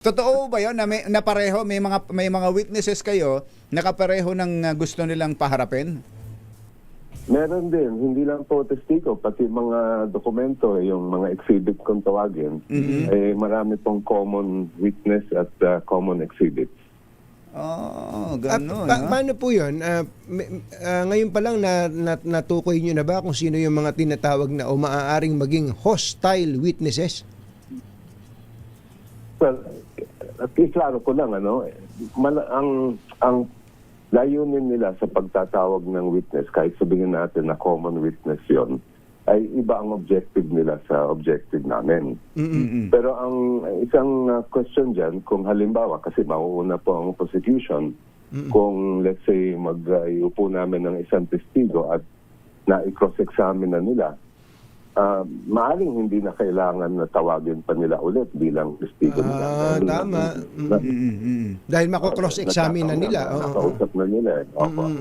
Totoo ba 'yon na na pareho may mga witnesses kayo na kapareho ng gusto nilang paharapin? Meron din, hindi lang po testigo, pati mga dokumento, yung mga exhibit kung tawagin, marami pong common witness at common exhibits. Oh, gano'n. Paano po yun? Ngayon pa lang natukoy nyo na ba kung sino yung mga tinatawag na o maaaring maging hostile witnesses? Well, at iklaro ko lang, ang layunin nila sa pagtatawag ng witness, kahit sabihin natin na common witness yon, ay iba ang objective nila sa objective namin. Pero ang isang question dyan, kung halimbawa, kasi mauuna po ang prosecution, kung let's say mag-iupo namin ng isang testigo at na-cross-examine na nila, maaring hindi na kailangan na tawagin pa nila ulit bilang testigo nila. Tama. Dahil mako-cross-examine na nila. Nakausap na nila. Opo.